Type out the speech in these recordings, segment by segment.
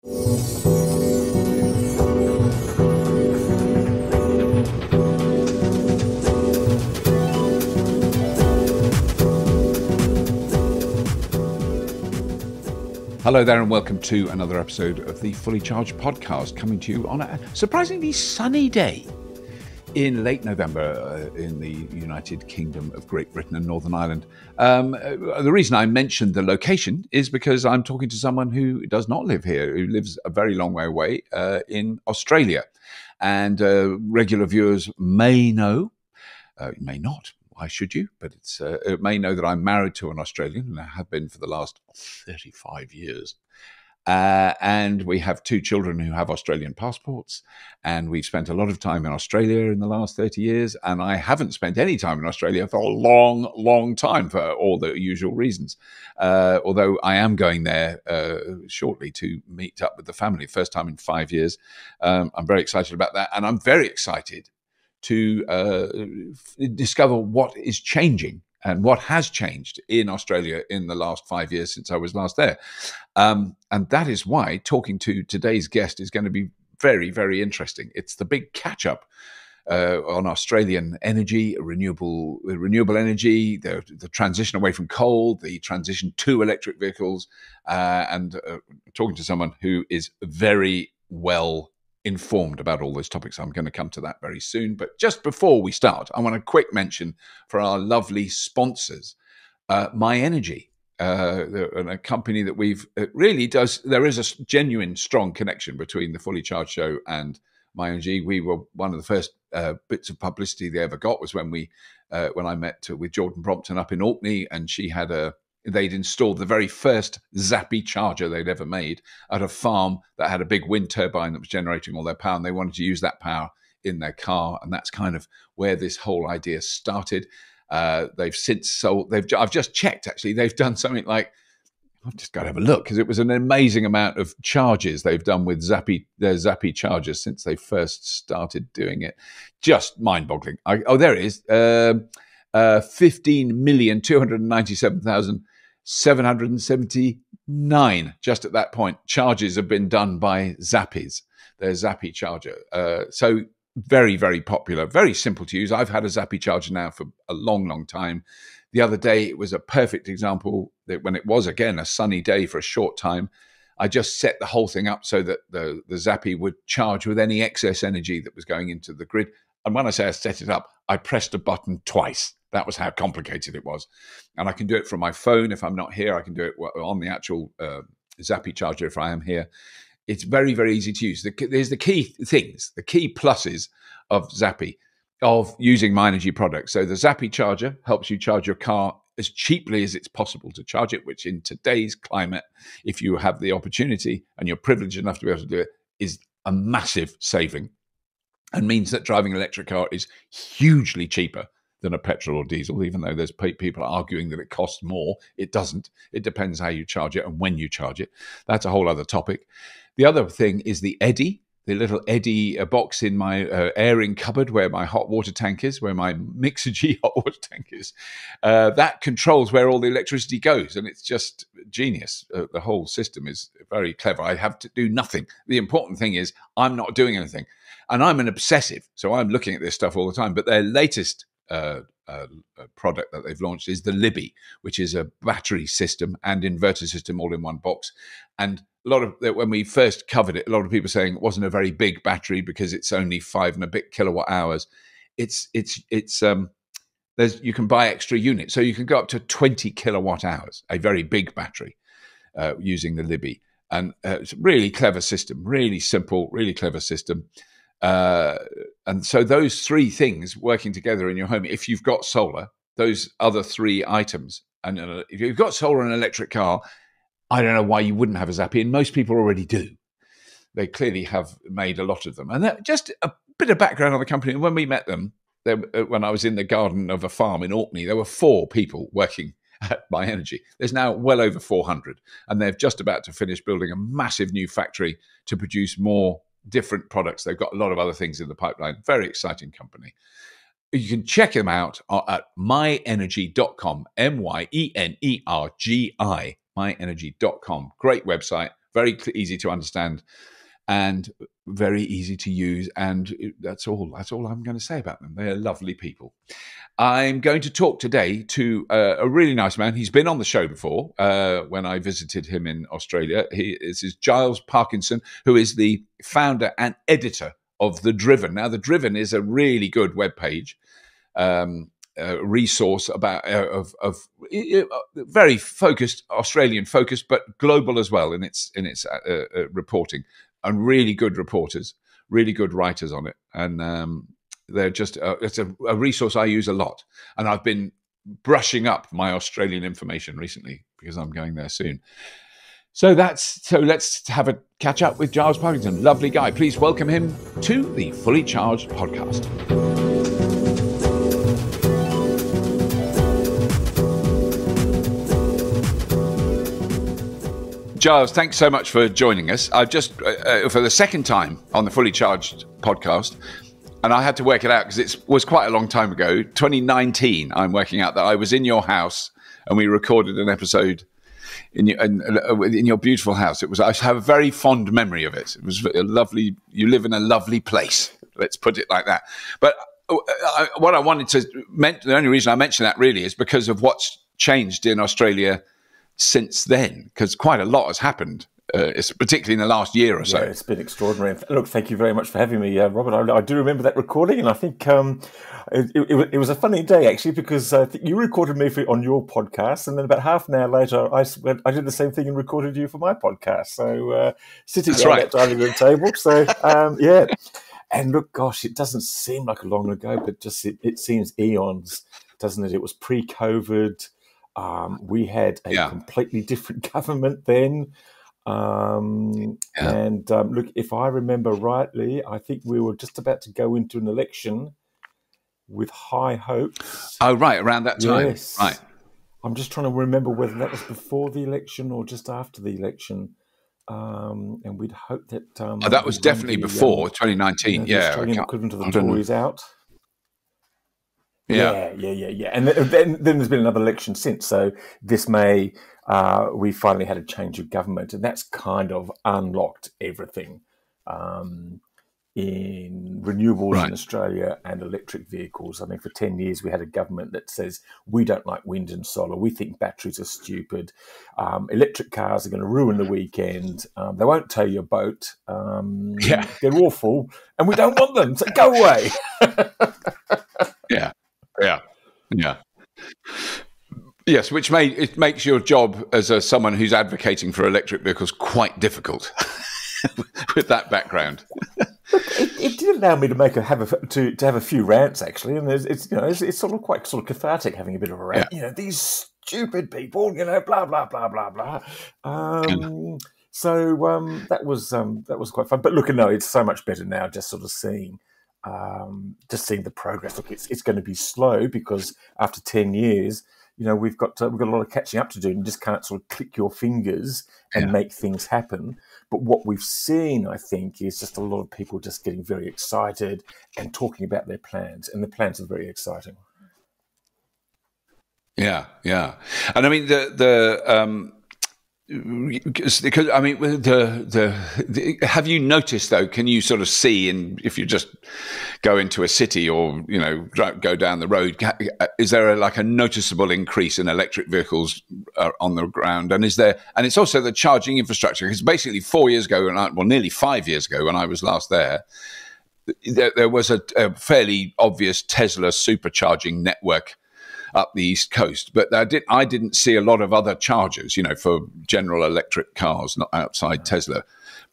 Hello there and welcome to another episode of the Fully Charged podcast, coming to you on a surprisingly sunny day in late November in the United Kingdom of Great Britain and Northern Ireland. The reason I mentioned the location is because I'm talking to someone who does not live here, who lives a very long way away in Australia. And regular viewers may know, may not. Why should you? But it may know that I'm married to an Australian, and I have been for the last 35 years. And we have two children who have Australian passports, and we've spent a lot of time in Australia in the last 30 years, and I haven't spent any time in Australia for a long, long time for all the usual reasons. Although I am going there shortly to meet up with the family, first time in 5 years. I'm very excited about that, and I'm very excited to discover what is changing and what has changed in Australia in the last 5 years since I was last there. And that is why talking to today's guest is going to be very, very interesting. It's the big catch-up on Australian energy, renewable energy, the transition away from coal, the transition to electric vehicles, and talking to someone who is very well informed about all those topics. I'm going to come to that very soon. But just before we start, I want a quick mention for our lovely sponsors, My Energy, a company that there is a genuine strong connection between the Fully Charged show and My Energy. We were one of the first bits of publicity they ever got was when I met with Jordan Brompton up in Orkney, and they'd installed the very first zappy charger they'd ever made at a farm that had a big wind turbine that was generating all their power, and they wanted to use that power in their car, and that's kind of where this whole idea started. They've since sold. I've just checked, actually. They've done something like, I've just got to have a look, because it was an amazing amount of charges they've done with their zappy chargers since they first started doing it. Just mind-boggling. There it is. 15,297,779 just at that point charges have been done by zappies, their zappy charger. So very, very popular, very simple to use. I've had a zappy charger now for a long, long time. The other day, it was a perfect example that when it was, again, a sunny day for a short time, I just set the whole thing up so that the zappy would charge with any excess energy that was going into the grid. And when I say I set it up, I pressed a button twice. That was how complicated it was. And I can do it from my phone. If I'm not here, I can do it on the actual zappy charger if I am here. It's very, very easy to use. There's the key things, the key pluses of zappy, of using My Energy products. So the zappy charger helps you charge your car as cheaply as it's possible to charge it, which in today's climate, if you have the opportunity and you're privileged enough to be able to do it, is a massive saving, and means that driving an electric car is hugely cheaper than a petrol or diesel, even though there's people arguing that it costs more. It doesn't. It depends how you charge it and when you charge it. That's a whole other topic. The other thing is the Eddy, the little Eddy box in my airing cupboard where my hot water tank is, where my Mixergy hot water tank is. That controls where all the electricity goes, and it's just genius. The whole system is very clever. I have to do nothing. The important thing is I'm not doing anything. And I'm an obsessive, so I'm looking at this stuff all the time. But their latest product that they've launched is the Libby, which is a battery system and inverter system all in one box. And when we first covered it, a lot of people saying it wasn't a very big battery because it's only 5 and a bit kilowatt hours. You can buy extra units, so you can go up to 20 kilowatt hours, a very big battery, using the Libby. And it's a really clever system, really simple, really clever system. And so those three things working together in your home, if you've got solar, those other three items, and if you've got solar and an electric car, I don't know why you wouldn't have a zappy, and most people already do. They clearly have made a lot of them. And just a bit of background on the company. When we met them, when I was in the garden of a farm in Orkney, there were 4 people working at My Energy. There's now well over 400, and they're just about to finish building a massive new factory to produce more different products. They've got a lot of other things in the pipeline. Very exciting company. You can check them out at myenergy.com, MYENERGI, myenergy.com. Great website, very easy to understand, and very easy to use. And that's all I'm going to say about them. They're lovely people. I'm going to talk today to a really nice man. He's been on the show before when I visited him in Australia. This is Giles Parkinson, who is the founder and editor of The Driven. Now, The Driven is a really good webpage, resource about of very focused, Australian focused, but global as well in its reporting, and really good reporters, really good writers on it, and they're just it's a resource I use a lot, and I've been brushing up my Australian information recently because I'm going there soon. So let's have a catch up with Giles Parkinson. Lovely guy. Please welcome him to the Fully Charged podcast. Giles, thanks so much for joining us. I've just, for the second time on the Fully Charged podcast, and I had to work it out because it was quite a long time ago, 2019, I'm working out that I was in your house and we recorded an episode in your beautiful house. I have a very fond memory of it. It was a lovely, you live in a lovely place, let's put it like that. But what I wanted to, the only reason I mention that really is because of what's changed in Australia since then, because quite a lot has happened, particularly in the last year or so. Yeah, it's been extraordinary. Look, thank you very much for having me, Robert. I do remember that recording, and I think it was a funny day, actually, because I think you recorded me on your podcast, and then about half an hour later, I did the same thing and recorded you for my podcast. So sitting down at that dining room table. So, yeah. And look, gosh, it doesn't seem like a long ago, but just it seems eons, doesn't it? It was pre-COVID. We had a completely different government then. And look, if I remember rightly, I think we were just about to go into an election with high hopes. Oh, right, around that time. Yes. Right. I'm just trying to remember whether that was before the election or just after the election. And we'd hoped that... that was definitely before 2019, the Australian equivalent of the Tories out. Yeah. And then there's been another election since. So this May, we finally had a change of government, and that's kind of unlocked everything in renewables in Australia and electric vehicles. I mean, for 10 years, we had a government that says, we don't like wind and solar. We think batteries are stupid. Electric cars are going to ruin the weekend. They won't tow your boat. They're awful, and we don't want them. So go away. Yeah. Yes, which makes your job as someone who's advocating for electric vehicles quite difficult with that background. It did allow me to have a few rants, actually, and it's sort of quite cathartic having a bit of a rant. Yeah. These stupid people, blah blah blah blah blah. So that was quite fun. But look, no, it's so much better now. Just sort of seeing the progress. Look, it's going to be slow because after 10 years, we've got a lot of catching up to do, and you just can't sort of click your fingers and make things happen. But what we've seen, I think, is just a lot of people just getting very excited and talking about their plans, and the plans are very exciting. Yeah. And I mean, because I mean, have you noticed though? Can you sort of see, if you just go into a city or go down the road, is there a noticeable increase in electric vehicles on the ground? And it's also the charging infrastructure, because basically 4 years ago, nearly 5 years ago, when I was last there was a fairly obvious Tesla supercharging network up the East Coast, but I didn't see a lot of other chargers, for general electric cars, not outside Tesla.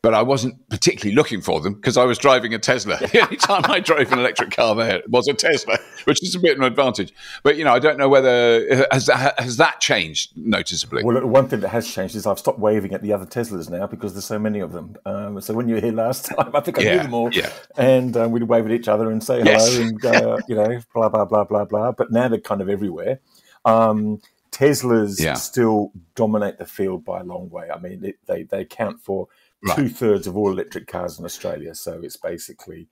But I wasn't particularly looking for them because I was driving a Tesla. The only time I drove an electric car there was a Tesla, which is a bit of an advantage. But, I don't know whether, has that changed noticeably? Well, one thing that has changed is I've stopped waving at the other Teslas now because there's so many of them. So when you were here last time, I think I knew them all. Yeah. And we'd wave at each other and say hello and, blah, blah, blah, blah, blah. But now they're kind of everywhere. Teslas still dominate the field by a long way. I mean, they account for 2/3 of all electric cars in Australia. So it's basically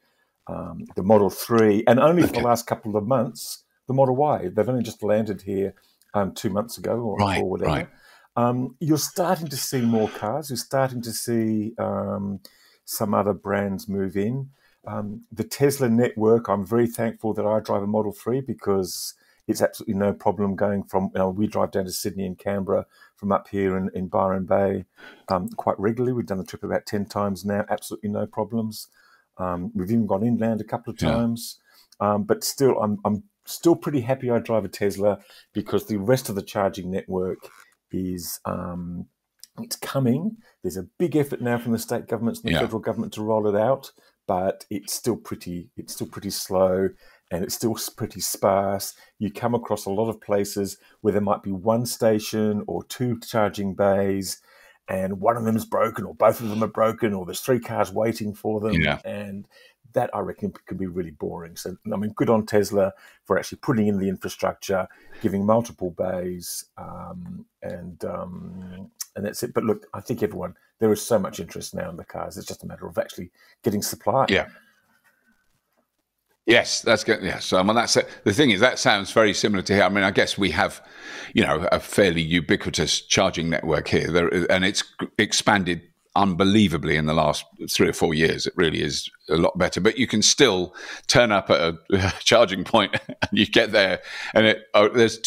the Model 3, and only for the last couple of months, the Model Y. They've only just landed here 2 months ago or whatever. You're starting to see more cars. You're starting to see some other brands move in. The Tesla network, I'm very thankful that I drive a Model 3 because it's absolutely no problem going from, we drive down to Sydney and Canberra from up here in Byron Bay quite regularly. We've done the trip about 10 times now, absolutely no problems. We've even gone inland a couple of times. But still, I'm still pretty happy I drive a Tesla because the rest of the charging network is it's coming. There's a big effort now from the state governments and the federal government to roll it out, but it's still pretty slow and it's still pretty sparse. You come across a lot of places where there might be one station or two charging bays, and one of them is broken, or both of them are broken, or there's 3 cars waiting for them, and that I reckon could be really boring. So, I mean, good on Tesla for actually putting in the infrastructure, giving multiple bays, and that's it. But look, I think there is so much interest now in the cars. It's just a matter of actually getting supply. Yeah. Yes, that's good. Yeah, so I mean, that's it. The thing is, that sounds very similar to here. I mean, I guess we have, a fairly ubiquitous charging network here, and it's expanded unbelievably in the last 3 or 4 years. It really is a lot better. But you can still turn up at a charging point and you get there, and there's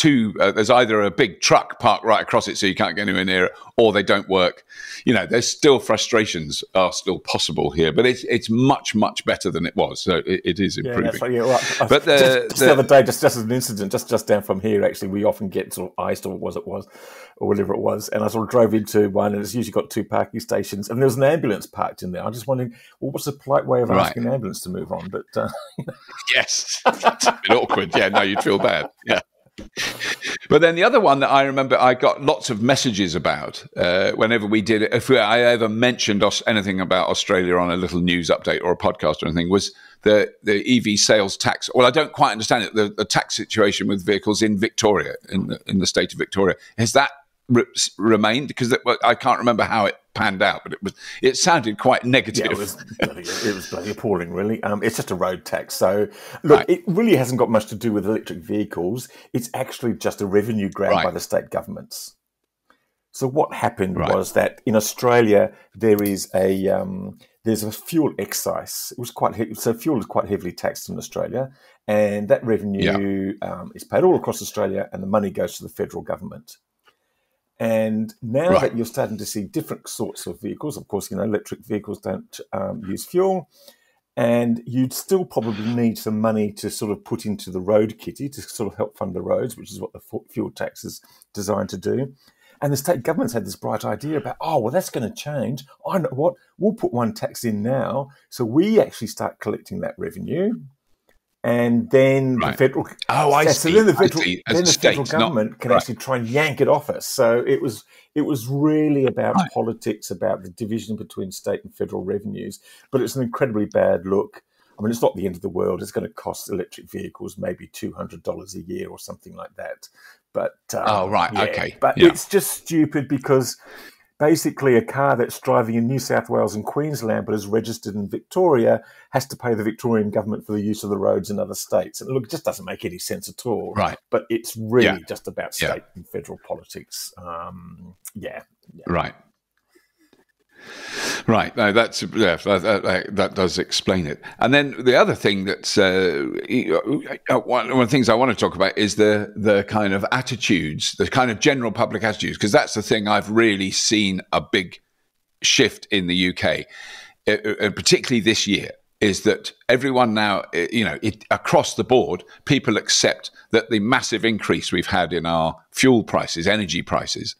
either a big truck parked right across it so you can't get anywhere near it, or they don't work. There's still frustrations are still possible here, but it's much, much better than it was. So it is improving. Yeah, that's right. Well, but the other day, just as an incident, just down from here, actually, we often get sort of iced, or whatever it was, and I sort of drove into one, and it's usually got 2 parking stations, and there was an ambulance parked in there. I'm just wondering, well, what's the polite way of asking an ambulance to move on? But yes, that's a bit awkward. Yeah, no, you'd feel bad. Yeah. But then the other one that I remember I got lots of messages about whenever we did it, if I ever mentioned anything about Australia on a little news update or a podcast or anything, was the EV sales tax. Well, I don't quite understand it. The tax situation with vehicles in Victoria, in the state of Victoria, has that remained? Because I can't remember how it panned out, but it sounded quite negative. Yeah, it was bloody appalling, really. It's just a road tax. So, look, It really hasn't got much to do with electric vehicles. It's actually just a revenue grab by the state governments. So what happened was that in Australia there's a fuel excise. It was so fuel is quite heavily taxed in Australia, and that revenue is paid all across Australia, and the money goes to the federal government. And now that you're starting to see different sorts of vehicles, of course, electric vehicles don't use fuel, and you'd still probably need some money to sort of put into the road kitty to sort of help fund the roads, which is what the fuel tax is designed to do. And the state government's had this bright idea about, that's going to change. I know what, we'll put one tax in now, so we actually start collecting that revenue. And then the federal, see. Then the federal government can actually try and yank it off us. So it was really about politics, about the division between state and federal revenues. But it's an incredibly bad look. I mean, it's not the end of the world. It's going to cost electric vehicles maybe $200 a year or something like that. But But it's just stupid because basically a car that's driving in New South Wales and Queensland but is registered in Victoria has to pay the Victorian government for the use of the roads in other states. And look, it just doesn't make any sense at all. Right. But it's really just about state and federal politics. Right. No, that does explain it. And then the other thing that's one of the things I want to talk about is the kind of attitudes, the kind of general public attitudes, because that's the thing I've really seen a big shift in the UK, particularly this year, is that everyone now, across the board, people accept that the massive increase we've had in our fuel prices, energy prices,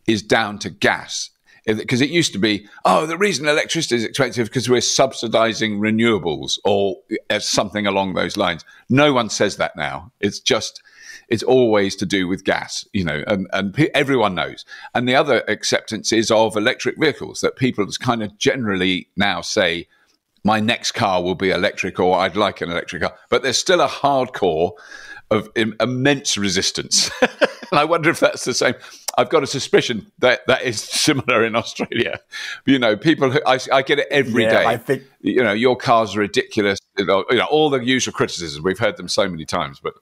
is down to gas. Because it used to be, the reason electricity is expensive because we're subsidizing renewables or something along those lines. No one says that now. It's always to do with gas, and everyone knows. And the other acceptance is of electric vehicles, that people kind of generally now say, my next car will be electric, or I'd like an electric car. But there's still a hardcore of immense resistance. And I wonder if that's the same. I've got a suspicion that is similar in Australia. People who I get it every day. I think your cars are ridiculous. All the usual criticisms. We've heard them so many times, but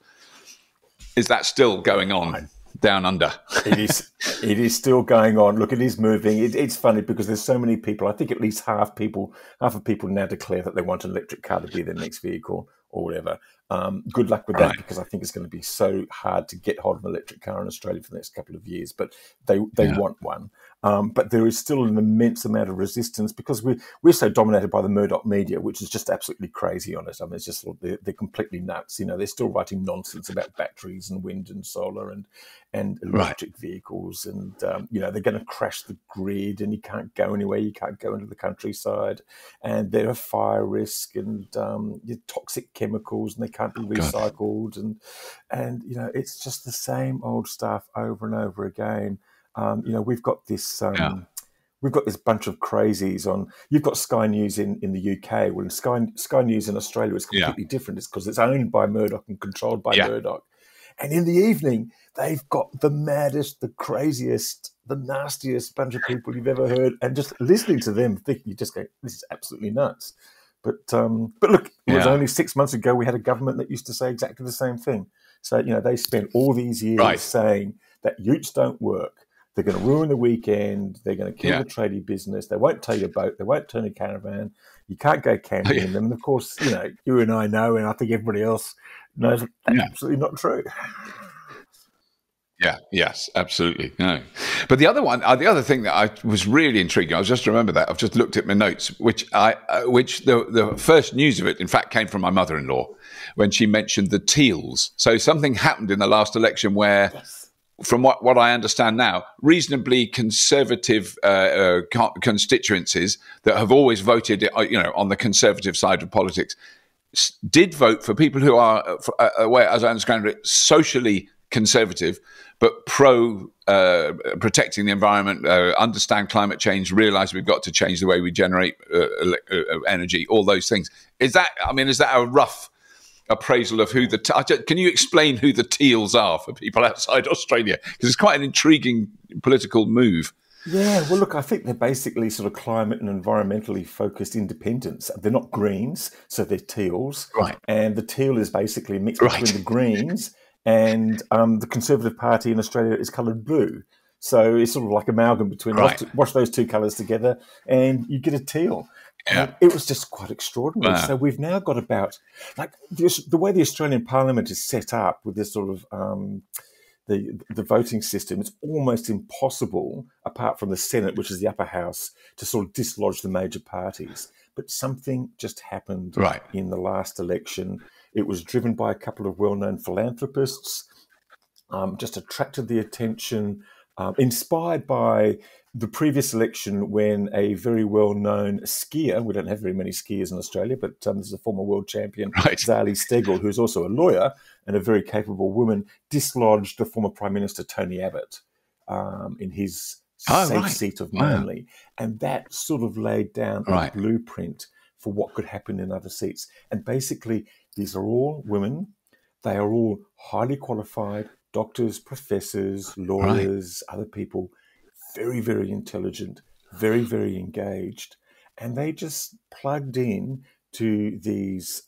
is that still going on? down under. It is. It is still going on. Look, it is moving. It's funny because there's so many people. I think at least half of people now declare that they want an electric car to be their next vehicle or whatever. Good luck with that, Right. because I think it's going to be so hard to get hold of an electric car in Australia for the next couple of years. But they want one. But there is still an immense amount of resistance because we're so dominated by the Murdoch media, which is just absolutely crazy on it. I mean, it's just they're completely nuts. You know, they're still writing nonsense about batteries and wind and solar and electric vehicles, and you know, they're going to crash the grid, and you can't go anywhere. You can't go into the countryside, and there are fire risk and toxic chemicals, and they can't be recycled, and you know, it's just the same old stuff over and over again. You know, we've got this. We've got this bunch of crazies on. You've got Sky News in the UK. Well, Sky News in Australia is completely different. It's because it's owned by Murdoch and controlled by Murdoch. And in the evening, they've got the maddest, the craziest, the nastiest bunch of people you've ever heard. And just listening to them, you just go, "This is absolutely nuts." But look, it was only 6 months ago we had a government that used to say exactly the same thing. So, you know, they spent all these years saying that Utes don't work. They're going to ruin the weekend. They're going to kill the tradie business. They won't tow your boat. They won't turn a caravan. You can't go camping in them. And of course, you know, you and I know, and I think everybody else knows that's absolutely not true. Yeah, yes, absolutely. No. But the other thing that I was really intriguing, I was just remember that, I've just looked at my notes, which the first news of it, in fact, came from my mother-in-law when she mentioned the Teals. So something happened in the last election where, from what I understand now, reasonably conservative constituencies that have always voted, you know, on the conservative side of politics, did vote for people who are, as I understand it, socially conservative, but protecting the environment, understand climate change, realise we've got to change the way we generate energy, all those things. Is that a rough appraisal of who can you explain who the Teals are for people outside Australia? Because it's quite an intriguing political move. Yeah, well, look, I think they're basically sort of climate and environmentally focused independents. They're not Greens, so they're Teals. Right. And the Teal is basically a mix between the Greens and the Conservative Party in Australia is coloured blue. So it's sort of like amalgam between wash those two colours together and you get a Teal. And it was just quite extraordinary. So we've now got about, like, the way the Australian Parliament is set up with this sort of the voting system, it's almost impossible, apart from the Senate, which is the upper house, to sort of dislodge the major parties. But something just happened in the last election. It was driven by a couple of well-known philanthropists, just attracted the attention, inspired by the previous election when a very well-known skier, we don't have very many skiers in Australia, but this is a former world champion, Zali Steggall, who's also a lawyer and a very capable woman, dislodged the former Prime Minister Tony Abbott in his safe seat of Manly. And that sort of laid down a blueprint for what could happen in other seats. And basically, these are all women. They are all highly qualified, doctors, professors, lawyers, other people, very, very intelligent, very, very engaged. And they just plugged in to these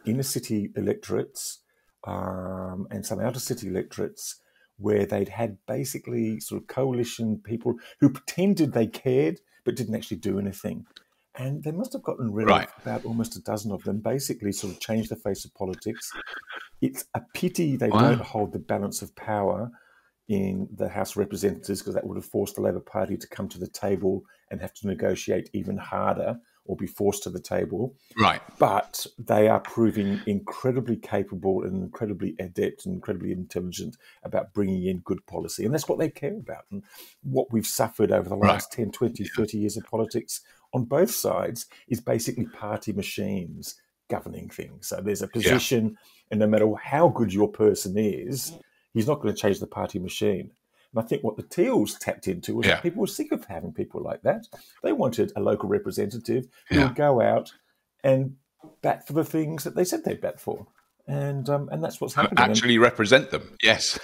inner city electorates and some outer city electorates where they'd had basically sort of coalition people who pretended they cared but didn't actually do anything. And they must have gotten rid of about almost a dozen of them, basically sort of changed the face of politics. It's a pity they don't hold the balance of power in the House of Representatives, because that would have forced the Labor Party to come to the table and have to negotiate even harder or be forced to the table. But they are proving incredibly capable and incredibly adept and incredibly intelligent about bringing in good policy. And that's what they care about. And what we've suffered over the last 10, 20, 30 years of politics on both sides is basically party machines governing things. So there's a position, and no matter how good your person is, he's not going to change the party machine. And I think what the Teals tapped into was that people were sick of having people like that. They wanted a local representative who would go out and bat for the things that they said they'd bat for. And that's what's happening. Actually represent them, yes.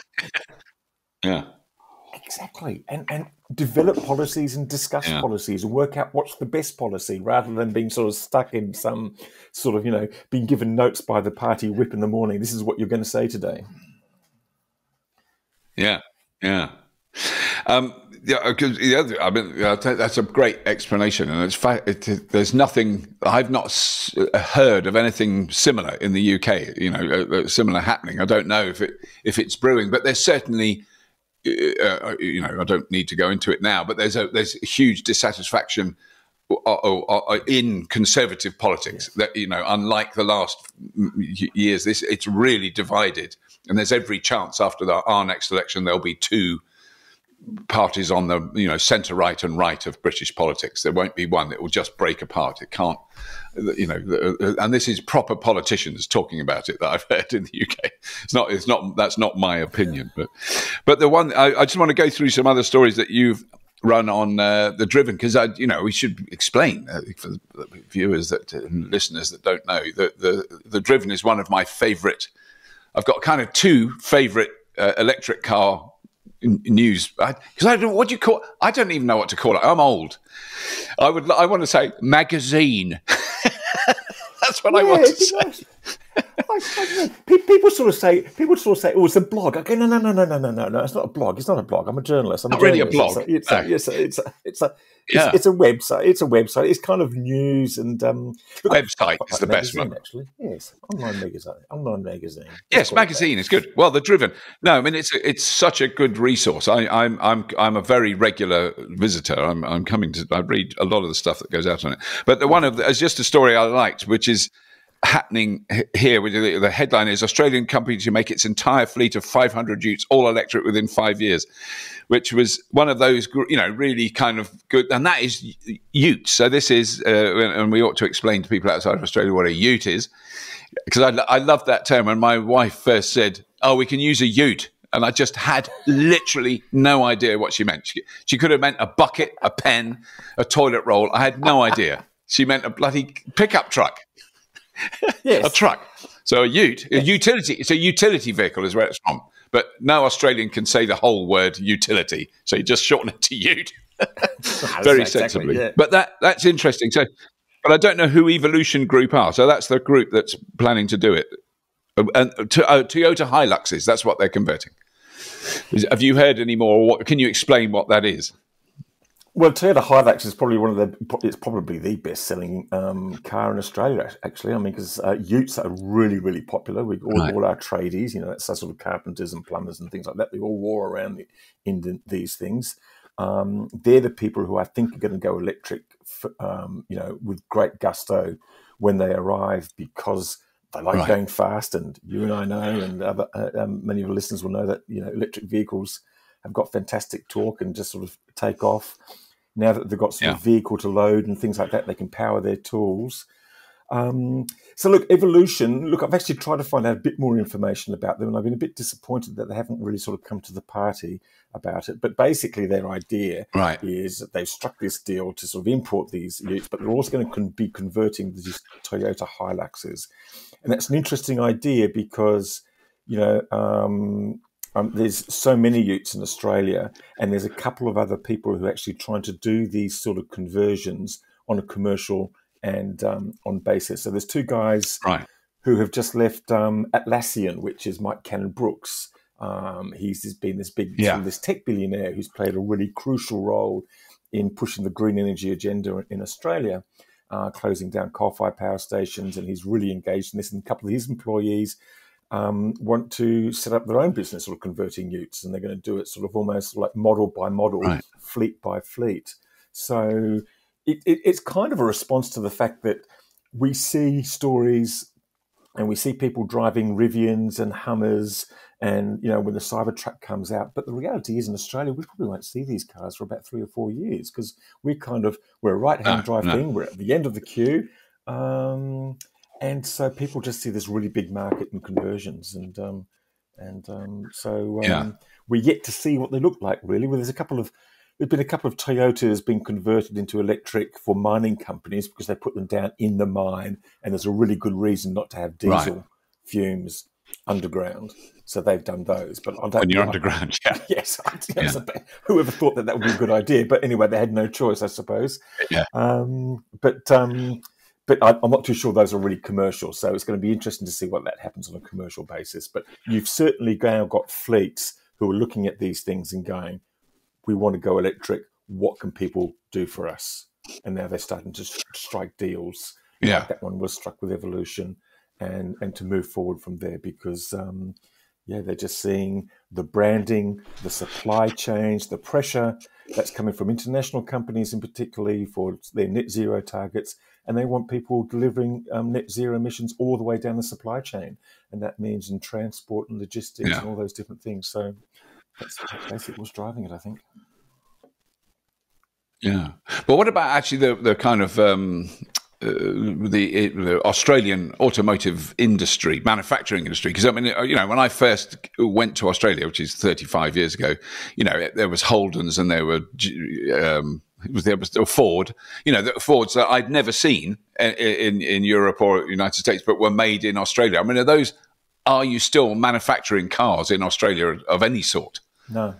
Exactly. And develop policies and discuss policies and work out what's the best policy, rather than being sort of stuck in some sort of, you know, being given notes by the party whip in the morning. This is what you're going to say today. Yeah. Yeah. Yeah, because I mean, that's a great explanation, and there's nothing I've not heard of anything similar in the UK. Similar happening. I don't know if it's brewing, but there's certainly, I don't need to go into it now, but there's a huge dissatisfaction in conservative politics. That unlike the last years, it's really divided, and there's every chance after our next election there'll be two parties on the centre right and right of British politics. There won't be one. It will just break apart. It can't, and this is proper politicians talking about it that I've heard in the UK. It's not. That's not my opinion. But the one I just want to go through some other stories that you've run on the Driven, because we should explain for the viewers and listeners that don't know that the Driven is one of my favourite. I've got kind of two favourite electric car news, because I don't. What do you call? I don't even know what to call it. I'm old. I want to say magazine. That's what I want to say. Nice. People sort of say, oh, it's a blog. Okay, no, it's not a blog. It's not a blog. I'm a journalist. I'm not a really a blog. It's a website. It's a website. It's kind of news and website is the best one. Actually, yes, online magazine. Yes, magazine is good. Well, the Driven. No, I mean it's such a good resource. I'm a very regular visitor. I'm coming to. I read a lot of the stuff that goes out on it. But there's just a story I liked, which is happening here. The headline is Australian company to make its entire fleet of 500 Utes all electric within 5 years, which was one of those, really kind of good. And that is Utes. So this is, and we ought to explain to people outside of Australia what a Ute is, because I love that term. When my wife first said, "Oh, we can use a Ute," and I just had literally no idea what she meant. She could have meant a bucket, a pen, a toilet roll. I had no idea. She meant a bloody pickup truck. Yes. A truck. So a Ute, a utility. It's a utility vehicle is where it's from. But no Australian can say the whole word utility. So you just shorten it to Ute. Very sensibly. Yeah. But that's interesting. So, but I don't know who Evolution Group are. So that's the group that's planning to do it. And Toyota Hiluxes, that's what they're converting. Have you heard any more? Can you explain what that is? Well, Toyota Hilux is probably it's probably the best-selling car in Australia, actually. I mean, because Utes are really, really popular. All our tradies, that's sort of carpenters and plumbers and things like that. They all war around in these things. They're the people who I think are going to go electric, with great gusto when they arrive, because they like going fast. And you and I know, and other, many of the listeners will know that electric vehicles have got fantastic torque and just sort of take off. Now that they've got sort of vehicle to load and things like that, they can power their tools. So look, Evolution, I've actually tried to find out a bit more information about them, and I've been a bit disappointed that they haven't really sort of come to the party about it. But basically their idea is that they've struck this deal to sort of import these Utes, but they're also going to be converting these Toyota Hiluxes. And that's an interesting idea because, there's so many Utes in Australia, and there's a couple of other people who are actually trying to do these sort of conversions on a commercial and on basis. So there's two guys who have just left Atlassian, which is Mike Cannon-Brookes. He's been this big, this tech billionaire who's played a really crucial role in pushing the green energy agenda in Australia, closing down coal-fired power stations, and he's really engaged in this. And a couple of his employees want to set up their own business, sort of converting Utes, and they're going to do it sort of almost like model by model, fleet by fleet. So it's kind of a response to the fact that we see stories and we see people driving Rivians and Hummers, and when the Cybertruck comes out. But the reality is, in Australia, we probably won't see these cars for about 3 or 4 years, because we're a right-hand drive thing. We're at the end of the queue. And so people just see this really big market in conversions, and we're yet to see what they look like, really. Well, there's been a couple of Toyotas being converted into electric for mining companies because they put them down in the mine, and there's a really good reason not to have diesel fumes underground. So they've done those. But when you're underground, yes, whoever thought that would be a good idea? But anyway, they had no choice, I suppose. But I'm not too sure those are really commercial. So it's going to be interesting to see what that happens on a commercial basis. But you've certainly now got fleets who are looking at these things and going, we want to go electric. What can people do for us? And now they're starting to strike deals. Yeah. Like that one was struck with Evolution, and to move forward from there, because they're just seeing the branding, the supply chains, the pressure that's coming from international companies, in particularly for their net zero targets, and they want people delivering net zero emissions all the way down the supply chain, and that means in transport and logistics and all those different things. So that's basically what's driving it, I think. Yeah, but what about actually the kind of the Australian automotive industry, manufacturing industry? Because I mean, when I first went to Australia, which is 35 years ago, there was Holden's and there was Ford. The Fords that I'd never seen in Europe or United States, but were made in Australia. I mean, are you still manufacturing cars in Australia of any sort? No.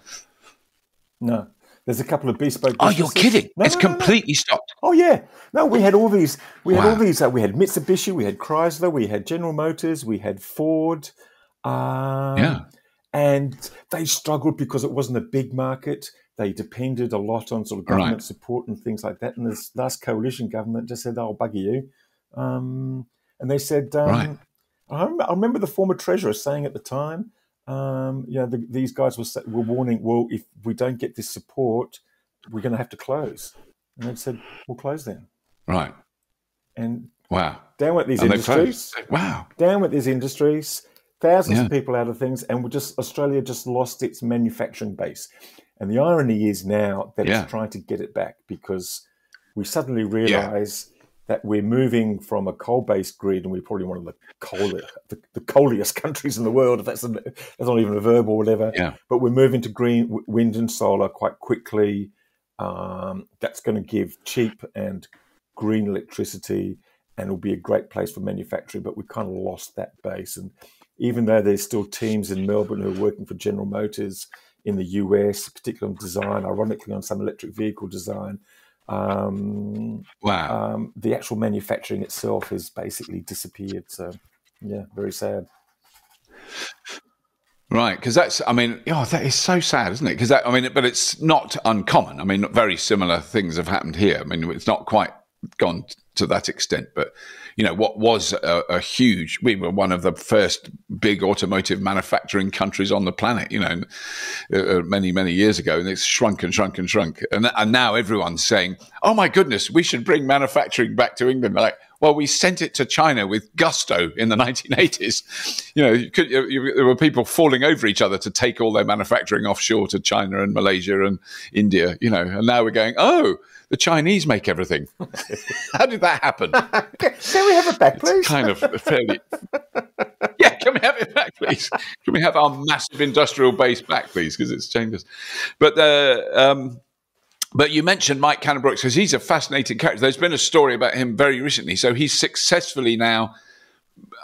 There's a couple of bespoke businesses. Oh, you're kidding! It's completely stopped. Oh yeah, no. We had all these. We had Mitsubishi, we had Chrysler, we had General Motors, we had Ford. And they struggled because it wasn't a big market. They depended a lot on sort of government support and things like that. And this last coalition government just said, "I'll bugger you," and they said, I remember the former treasurer saying at the time, these guys were warning, well, if we don't get this support, we're going to have to close. And they said, we'll close then. Right. And down went these industries. Down with these industries. Thousands of people out of things, and Australia just lost its manufacturing base. And the irony is now that it's trying to get it back, because we suddenly realise that we're moving from a coal-based grid, and we're probably one of the coaliest countries in the world, if that's not even a verb or whatever. Yeah. But we're moving to green wind and solar quite quickly. That's going to give cheap and green electricity, and it'll be a great place for manufacturing. But we've kind of lost that base. And even though there's still teams in Melbourne who are working for General Motors in the US, particularly on design, ironically on some electric vehicle design, the actual manufacturing itself has basically disappeared. So, very sad. Right, because that is so sad, isn't it? But it's not uncommon. I mean, very similar things have happened here. I mean, it's not quite gone to that extent, but what was a huge, we were one of the first big automotive manufacturing countries on the planet, many, many years ago, and it's shrunk and shrunk and shrunk. And now everyone's saying, oh my goodness, we should bring manufacturing back to England. Like, well, we sent it to China with gusto in the 1980s. There were people falling over each other to take all their manufacturing offshore to China and Malaysia and India, and now we're going, oh, the Chinese make everything. How did that happen? Can we have it back, please? It's kind of fairly... Yeah, can we have it back, please? Can we have our massive industrial base back, please? Because it's changed us. But you mentioned Mike Cannon-Brookes, because he's a fascinating character. There's been a story about him very recently. So he's successfully now...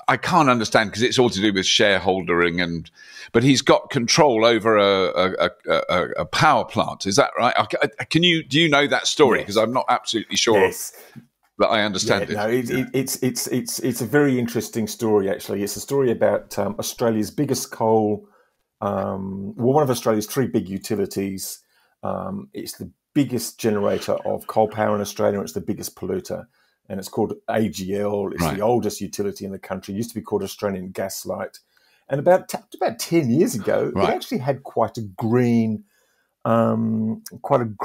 I can't understand, because it's all to do with shareholdering, but he's got control over a power plant. Is that right? Do you know that story? Because I'm not absolutely sure that I understand it. No, it's a very interesting story, actually. It's a story about Australia's biggest coal, one of Australia's three big utilities. It's the biggest generator of coal power in Australia. It's the biggest polluter. And it's called AGL. It's the oldest utility in the country. It used to be called Australian Gaslight. And about 10 years ago, it actually had quite a green sort of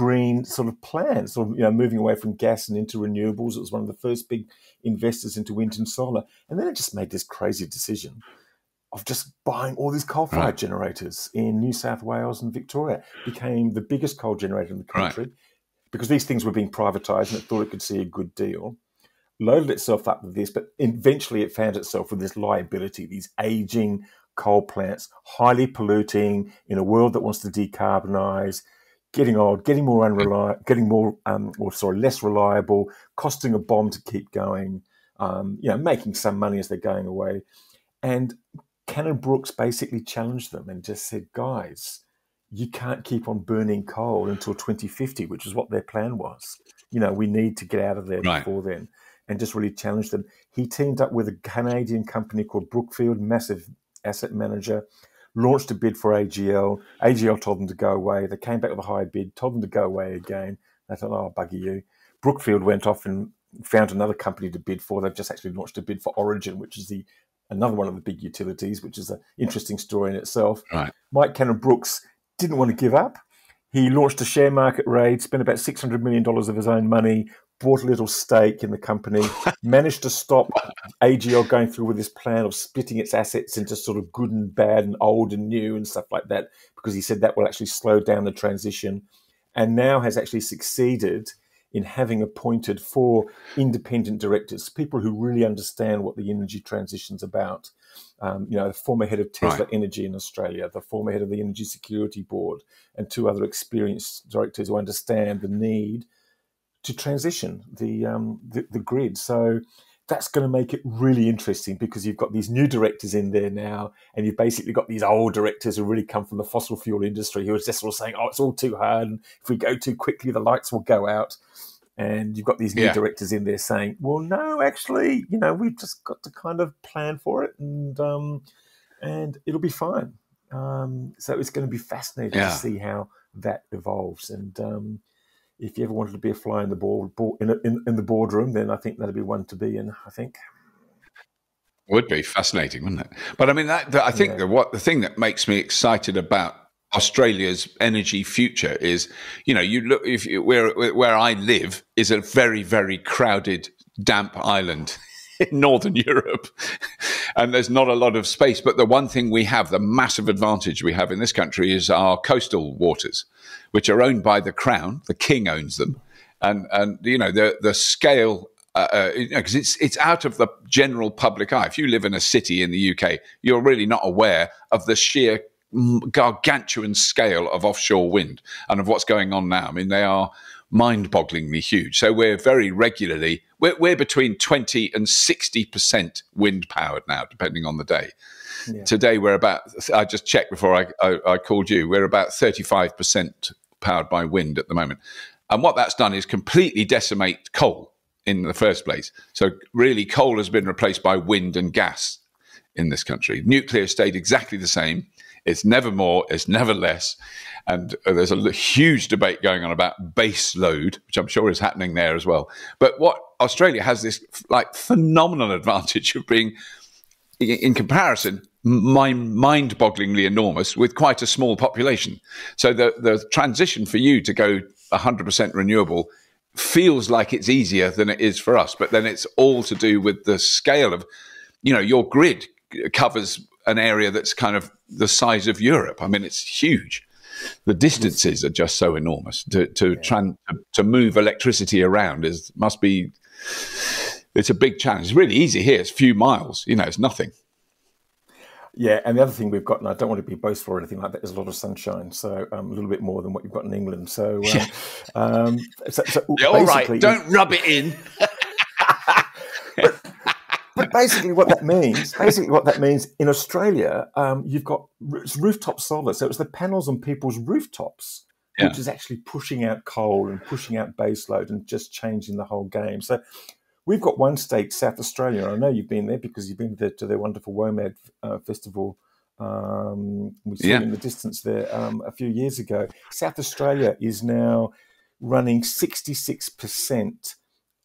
plan, sort of, moving away from gas and into renewables. It was one of the first big investors into wind and solar. And then it just made this crazy decision of just buying all these coal-fired generators in New South Wales and Victoria. It became the biggest coal generator in the country because these things were being privatised, and it thought it could see a good deal. Loaded itself up with this, but eventually it found itself with this liability, these aging coal plants, highly polluting in a world that wants to decarbonise, getting old, getting more less reliable, costing a bomb to keep going, making some money as they're going away. And Cannon-Brookes basically challenged them and just said, guys, you can't keep on burning coal until 2050, which is what their plan was. We need to get out of there before then. And just really challenged them. He teamed up with a Canadian company called Brookfield, massive asset manager, launched a bid for AGL. AGL told them to go away. They came back with a high bid, told them to go away again. They thought, oh, bugger you. Brookfield went off and found another company to bid for. They've just actually launched a bid for Origin, which is another one of the big utilities, which is an interesting story in itself. Right. Mike Cannon-Brookes didn't want to give up. He launched a share market raid, spent about $600 million of his own money, bought a little stake in the company, managed to stop AGL going through with this plan of splitting its assets into sort of good and bad and old and new and stuff like that, because he said that will actually slow down the transition, and now has actually succeeded in having appointed 4 independent directors, people who really understand what the energy transition's about. The former head of Tesla Energy in Australia, the former head of the Energy Security Board, and 2 other experienced directors who understand the need to transition the grid. So that's going to make it really interesting, because you've got these new directors in there now, and you've basically got these old directors who really come from the fossil fuel industry who are just sort of saying, oh, it's all too hard, and if we go too quickly, the lights will go out. And you've got these new directors in there saying, well, no, actually, we've just got to kind of plan for it, and it'll be fine. So it's going to be fascinating to see how that evolves. And if you ever wanted to be a fly in the in the boardroom, then I think that'd be one to be in, I think. Would be fascinating, wouldn't it? But I mean, I think the thing that makes me excited about Australia's energy future is, you look, where I live is a very, very crowded, damp island in Northern Europe, and there's not a lot of space. But the one thing we have, the massive advantage we have in this country, is our coastal waters, which are owned by the Crown. The King owns them, and the scale. Because it's out of the general public eye. If you live in a city in the UK, you're really not aware of the sheer gargantuan scale of offshore wind and of what's going on now. I mean, they are mind-bogglingly huge. So we're very regularly, we're between 20 and 60% wind powered now, depending on the day. Yeah. Today we're about, I just checked before I called you, we're about 35% powered by wind at the moment. And what that's done is completely decimate coal in the first place. So really coal has been replaced by wind and gas in this country. Nuclear stayed exactly the same. It's never more, it's never less. And there's a huge debate going on about base load, which I'm sure is happening there as well. But what Australia has this phenomenal advantage of being, in comparison, mind-bogglingly enormous with quite a small population. So the transition for you to go 100% renewable feels like it's easier than it is for us. But then it's all to do with the scale of, your grid covers an area that's kind of the size of Europe. I mean, it's huge. The distances are just so enormous. To move electricity around it's a big challenge. It's really easy here. It's a few miles. It's nothing. Yeah, and the other thing we've got, and I don't want to be boastful or anything like that, is a lot of sunshine. So a little bit more than what you've got in England. So, all right, don't rub it in. But basically what that means in Australia, you've got rooftop solar. So it's the panels on people's rooftops, which is actually pushing out coal and pushing out baseload and just changing the whole game. So we've got one state, South Australia. I know you've been there because you've been there to their wonderful WOMAD festival. We saw in the distance there a few years ago. South Australia is now running 66%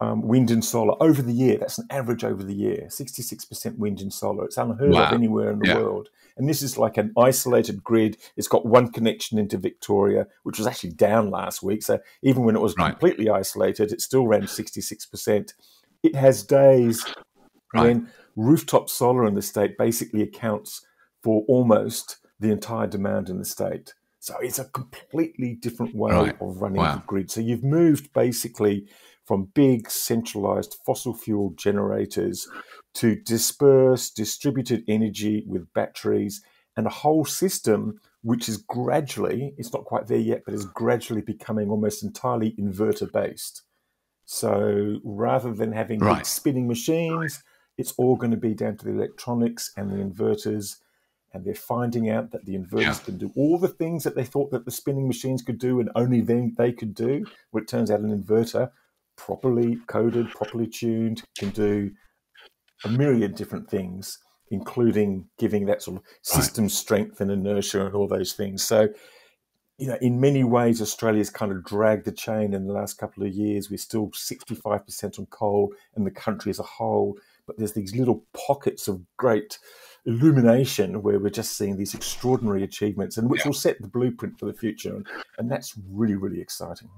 wind and solar over the year. That's an average over the year, 66% wind and solar. It's unheard of anywhere in the world. And this is like an isolated grid. It's got one connection into Victoria, which was actually down last week. So even when it was completely isolated, it still ran 66%. It has days when rooftop solar in the state basically accounts for almost the entire demand in the state. So it's a completely different way of running the grid. So you've moved basically from big centralized fossil fuel generators to dispersed distributed energy with batteries and a whole system which is gradually, it's not quite there yet, but is gradually becoming almost entirely inverter based. So rather than having big spinning machines, it's all going to be down to the electronics and the inverters. And they're finding out that the inverters can do all the things that they thought that the spinning machines could do and only then they could do. Well, it turns out an inverter, properly coded, properly tuned, can do a myriad different things. including giving that sort of system strength and inertia and all those things. So, in many ways, Australia's kind of dragged the chain in the last couple of years. We're still 65% on coal in the country as a whole, but there's these little pockets of great illumination where we're just seeing these extraordinary achievements, and which will set the blueprint for the future. And that's really, really exciting.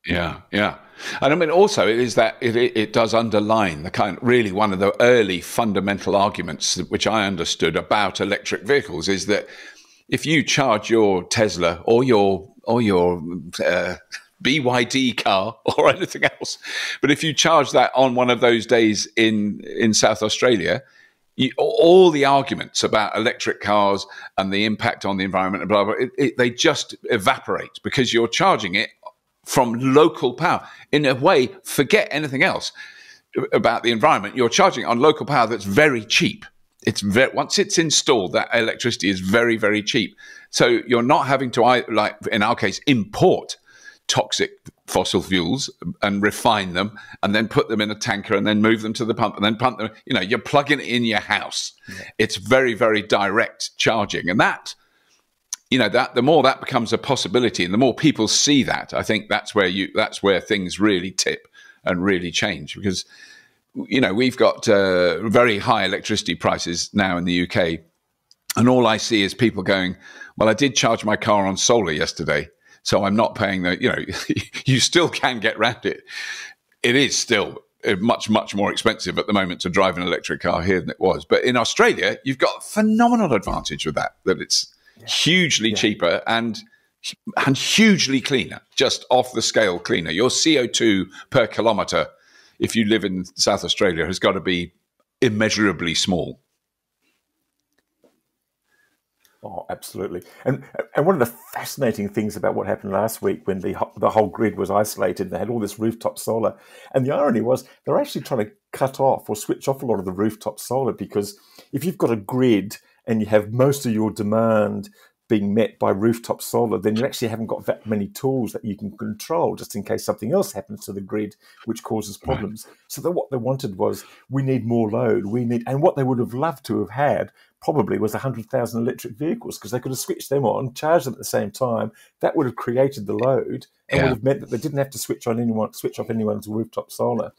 Yeah. And I mean, also, it is that it does underline the really one of the early fundamental arguments which I understood about electric vehicles is that if you charge your Tesla or your BYD car or anything else, but if you charge that on one of those days in South Australia, all the arguments about electric cars and the impact on the environment and blah, blah, they just evaporate because you're charging it from local power. In a way, forget anything else about the environment. You're charging it on local power that's very cheap. Once it's installed, that electricity is very, very cheap. So you're not having to, like in our case, import toxic fossil fuels and refine them and then put them in a tanker and then move them to the pump and then pump them. You're plugging it in your house. Yeah. It's very, very direct charging. And that the more that becomes a possibility and the more people see that, I think that's where things really tip and really change, because we've got very high electricity prices now in the UK, and all I see is people going, well, I did charge my car on solar yesterday, so I'm not paying you still can get around it. It is still much, much more expensive at the moment to drive an electric car here than it was. But in Australia, you've got a phenomenal advantage with that it's hugely cheaper and hugely cleaner, just off the scale cleaner. Your CO2 per kilometre, if you live in South Australia, has got to be immeasurably small. Oh, absolutely. And one of the fascinating things about what happened last week when the whole grid was isolated, they had all this rooftop solar. And the irony was they're actually trying to cut off or switch off a lot of the rooftop solar, because if you've got a grid and you have most of your demand being met by rooftop solar, then you actually haven't got that many tools that you can control just in case something else happens to the grid, which causes problems. Right. So what they wanted was, we need more load. And what they would have loved to have had probably was 100,000 electric vehicles, because they could have switched them on, charged them at the same time. That would have created the load and would have meant that they didn't have to switch off anyone's rooftop solar.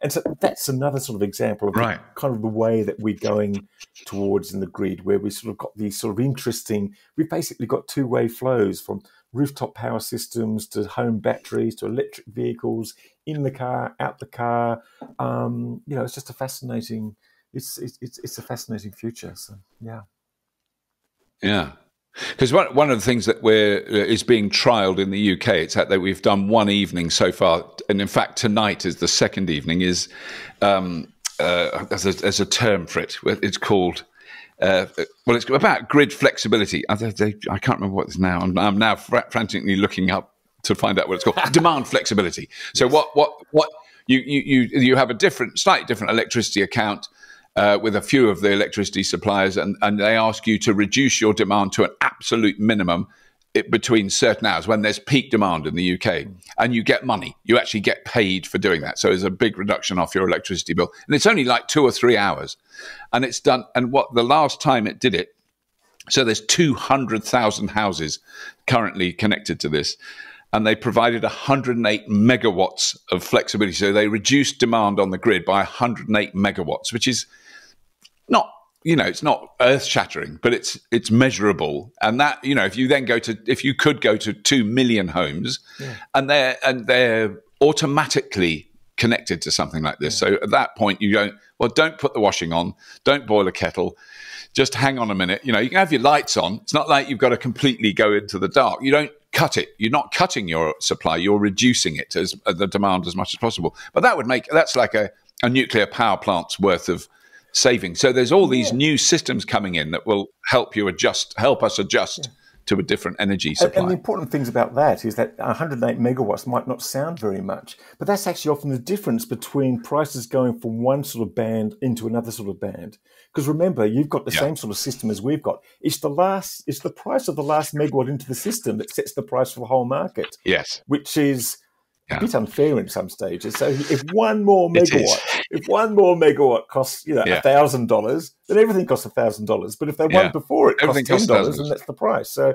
And so that's another sort of example of kind of the way that we're going towards in the grid, where we sort of got these sort of interesting, we've basically got two-way flows from rooftop power systems to home batteries to electric vehicles, in the car, out the car. It's just a fascinating, it's a fascinating future. So, yeah. Yeah. Because one of the things that is being trialled in the UK, it's that we've done one evening so far, and in fact tonight is the second evening. Is there's a term for it. It's called it's about grid flexibility. I can't remember what it's now. I'm now frantically looking up to find out what it's called. Demand flexibility. So what you have a slightly different electricity account. With a few of the electricity suppliers, and they ask you to reduce your demand to an absolute minimum between certain hours when there's peak demand in the UK, and you get money. You actually get paid for doing that. So there's a big reduction off your electricity bill, and it's only like 2 or 3 hours, and it's done. And the last time it did it, so there's 200,000 houses currently connected to this, and they provided 108 megawatts of flexibility. So they reduced demand on the grid by 108 megawatts, which is not, it's not earth-shattering, but it's measurable. And that, if you could go to 2 million homes, and they're automatically connected to something like this. So at that point, don't put the washing on, don't boil a kettle, just hang on a minute. You can have your lights on. It's not like you've got to completely go into the dark. You don't cut it. You're not cutting your supply. You're reducing it as the demand as much as possible. But that's like a nuclear power plant's worth of saving. So there's all these new systems coming in that will help us adjust to a different energy supply. And the important things about that is that 108 megawatts might not sound very much, but that's actually often the difference between prices going from one sort of band into another sort of band. Because remember, you've got the same sort of system as we've got. It's the price of the last megawatt into the system that sets the price for the whole market. Yes. Which is a bit unfair in some stages. So if one more megawatt if one more megawatt costs, $1,000, then everything costs $1,000. But if they won before, it costs $10, and that's the price. So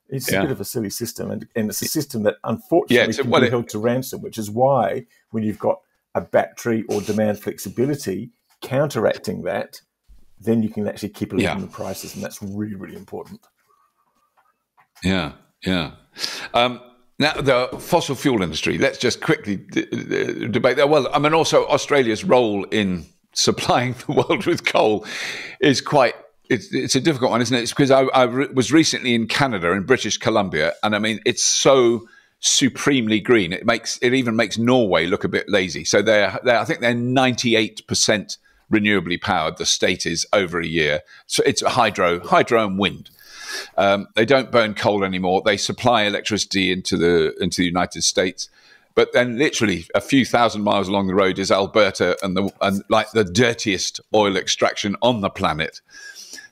it's a bit of a silly system, and it's a system that unfortunately can be held to ransom, which is why when you've got a battery or demand flexibility counteracting that, then you can actually keep lifting the prices, and that's really, really important. Yeah. Now, the fossil fuel industry, let's just quickly debate that. Well, I mean, also Australia's role in supplying the world with coal is it's a difficult one, isn't it? It's because I was recently in Canada, in British Columbia, and I mean, it's so supremely green. It even makes Norway look a bit lazy. So I think they're 98% renewably powered. The state is over a year. So it's hydro and wind. They don't burn coal anymore. They supply electricity into the United States. But then literally a few thousand miles along the road is Alberta and like the dirtiest oil extraction on the planet.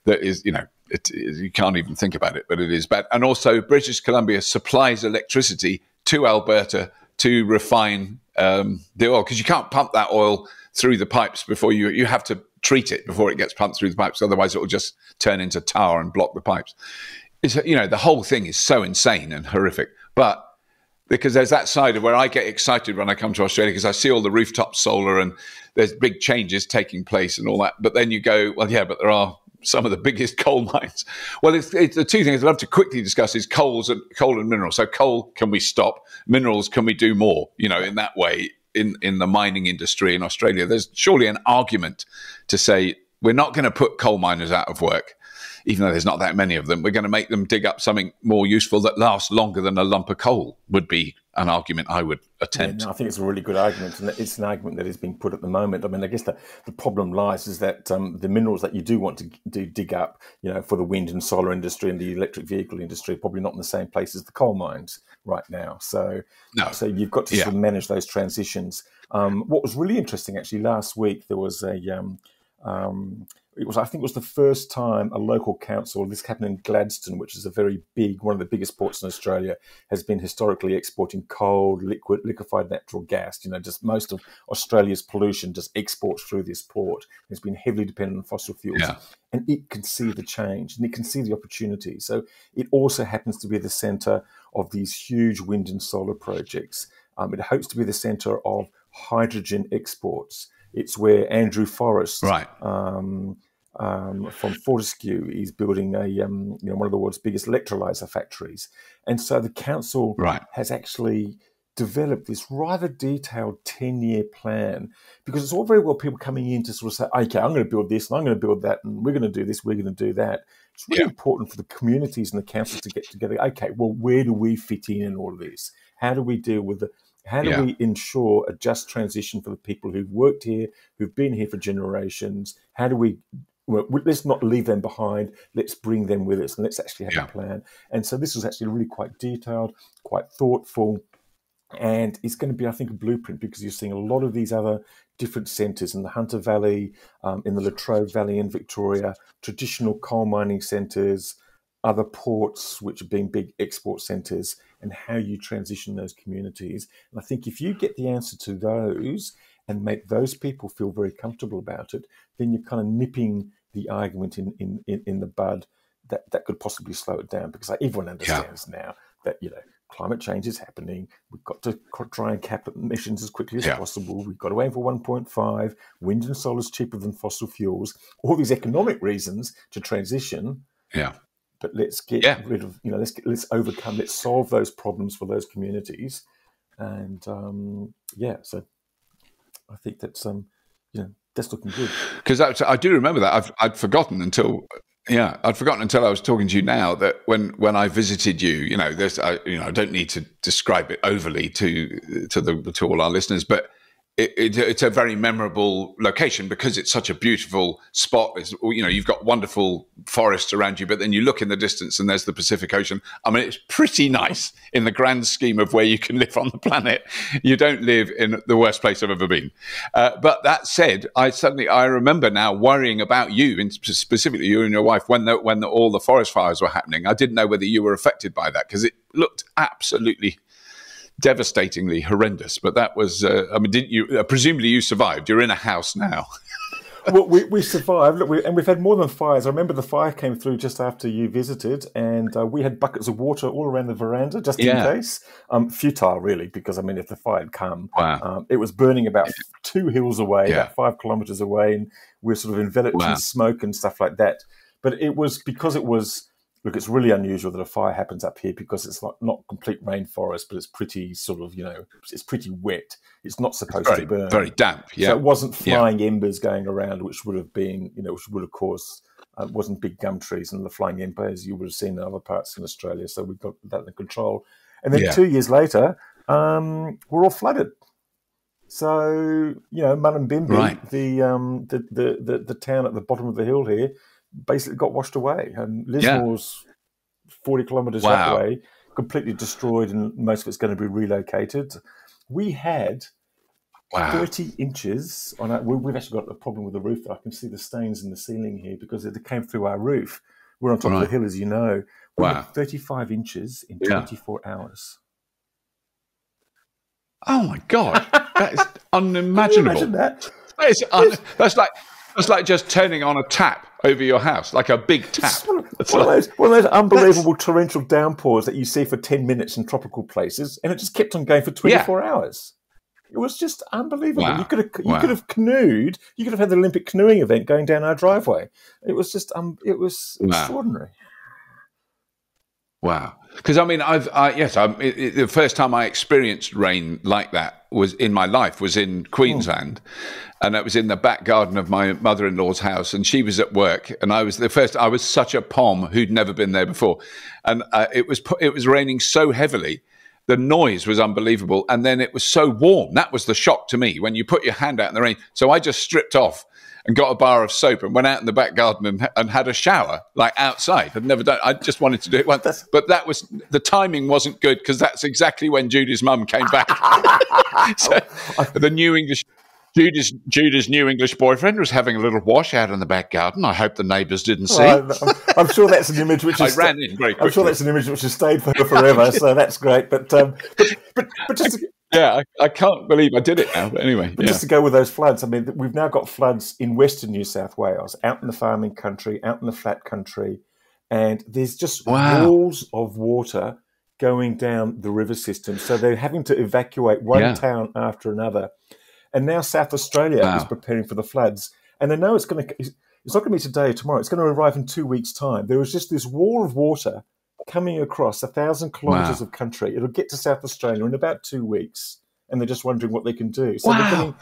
That is, you can't even think about it, but it is bad. And also British Columbia supplies electricity to Alberta to refine the oil, because you can't pump that oil through the pipes before you have to treat it before it gets pumped through the pipes. Otherwise it will just turn into tar and block the pipes. The whole thing is so insane and horrific. But because there's that side of where I get excited when I come to Australia, because I see all the rooftop solar and there's big changes taking place and all that. But then you go, well, yeah, but there are some of the biggest coal mines. Well, it's the two things I'd love to quickly discuss is coal and minerals. So coal, can we stop? Minerals, can we do more? In that way, in the mining industry in Australia, there's surely an argument to say we're not going to put coal miners out of work, even though there's not that many of them. We're going to make them dig up something more useful that lasts longer than a lump of coal would be an argument I would attempt. I think it's a really good argument, and it's an argument that is being put at the moment. I mean, I guess the problem lies is that the minerals that you do want to dig up, for the wind and solar industry and the electric vehicle industry, are probably not in the same place as the coal mines right now. So you've got to sort of manage those transitions. What was really interesting, actually, last week there was I think it was the first time a local council, this happened in Gladstone, which is one of the biggest ports in Australia, has been historically exporting coal, liquefied natural gas. Just most of Australia's pollution just exports through this port. It's been heavily dependent on fossil fuels. Yeah. And it can see the change and it can see the opportunity. So it also happens to be the centre of these huge wind and solar projects. It hopes to be the centre of hydrogen exports. It's where Andrew Forrest, from Fortescue, is building one of the world's biggest electrolyser factories. And so the council has actually developed this rather detailed 10-year plan, because it's all very well people coming in to sort of say, okay, I'm going to build this and I'm going to build that and we're going to do this, we're going to do that. It's really important for the communities and the councils to get together. Okay, well, where do we fit in all of this? How do we deal with how do we ensure a just transition for the people who've worked here, who've been here for generations? How do let's not leave them behind. Let's bring them with us and let's actually have a plan. And so this was actually really quite detailed, quite thoughtful. And it's going to be, I think, a blueprint, because you're seeing a lot of these other different centres in the Hunter Valley, in the Latrobe Valley in Victoria, traditional coal mining centres, other ports, which have been big export centres, and how you transition those communities. And I think if you get the answer to those and make those people feel very comfortable about it, then you're kind of nipping the argument in the bud that could possibly slow it down, because everyone understands now that, climate change is happening. We've got to try and cap emissions as quickly as possible. We've got to aim for 1.5. Wind and solar is cheaper than fossil fuels. All these economic reasons to transition. Yeah. But let's get rid of, let's overcome, let's solve those problems for those communities. And so I think that's, that's looking good. Because I do remember that. I'd forgotten until I was talking to you now, that when I visited you, I don't need to describe it overly to all our listeners, but it's a very memorable location because it's such a beautiful spot. You've got wonderful forests around you, but then you look in the distance and there's the Pacific Ocean. I mean, it's pretty nice in the grand scheme of where you can live on the planet. You don't live in the worst place I've ever been. But that said, I remember now worrying about you, and specifically you and your wife, when all the forest fires were happening. I didn't know whether you were affected by that, because it looked absolutely devastatingly horrendous. But that was, I mean, didn't you? Presumably you survived. You're in a house now. Well, we survived. Look, and we've had more than fires. I remember the fire came through just after you visited, and we had buckets of water all around the veranda just in case. Futile, really, because I mean, if the fire had come, it was burning about 2 hills away, about 5 kilometres away, and we're sort of enveloped in smoke and stuff like that. But it was because it was. Look, it's really unusual that a fire happens up here because it's not complete rainforest, but it's pretty sort of, it's pretty wet. It's not supposed to burn. Very damp, So it wasn't flying embers going around, which would have been, which would have caused, it wasn't big gum trees and the flying embers you would have seen in other parts in Australia. So we got that under control. And then 2 years later, we're all flooded. So, Mullumbimby, the town at the bottom of the hill here, basically got washed away, and Lismore's 40 kilometres that way, completely destroyed, and most of it's going to be relocated. We had 30 inches on our, we've actually got a problem with the roof. I can see the stains in the ceiling here because it came through our roof. We're on top of the hill, as you know. We had 35 inches in 24 hours. Oh my God, that is unimaginable. Can you imagine that? That's like just turning on a tap over your house, like a big tap. One of those unbelievable torrential downpours that you see for 10 minutes in tropical places, and it just kept on going for 24 hours. It was just unbelievable. Wow. You could have canoed. You could have had the Olympic canoeing event going down our driveway. It was just extraordinary. Wow. Because I mean, the first time I experienced rain like that was in my life was in Queensland, and it was in the back garden of my mother-in-law's house, and she was at work, and I was such a pom who'd never been there before, and it was raining so heavily. The noise was unbelievable, and then it was so warm. That was the shock to me when you put your hand out in the rain. So I just stripped off and got a bar of soap and went out in the back garden and had a shower, like outside. I'd never done it. I just wanted to do it once. But the timing wasn't good because that's exactly when Judy's mum came back. So the new English... Judy's new English boyfriend was having a little wash out in the back garden. I hope the neighbours didn't see. I'm sure that's an image which I ran in very quickly. I'm sure that's an image which has stayed for her forever. So that's great. But just I can't believe I did it now. But anyway, just to go with those floods, I mean, we've now got floods in Western New South Wales, out in the farming country, out in the flat country, and there's just walls of water going down the river system. So they're having to evacuate one town after another. And now South Australia is preparing for the floods. And they know it's not going to be today or tomorrow. It's going to arrive in 2 weeks' time. There was just this wall of water coming across 1,000 kilometres of country. It'll get to South Australia in about 2 weeks. And they're just wondering what they can do. So they're getting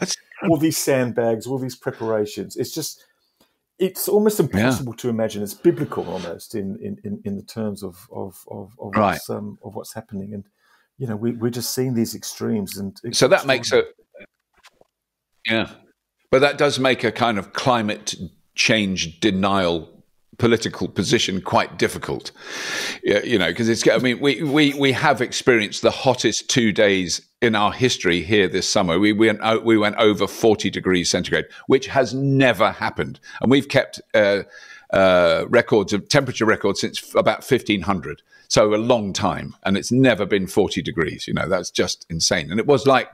all these sandbags, all these preparations. It's almost impossible to imagine. It's biblical almost in the terms of what's happening. And, we're just seeing these extremes. And so that makes it... Yeah, but that does make a kind of climate change denial political position quite difficult, because it's. I mean, we have experienced the hottest 2 days in our history here this summer. We went over 40 degrees centigrade, which has never happened, and we've kept temperature records since about 1500, so a long time, and it's never been 40 degrees. That's just insane, and it was like.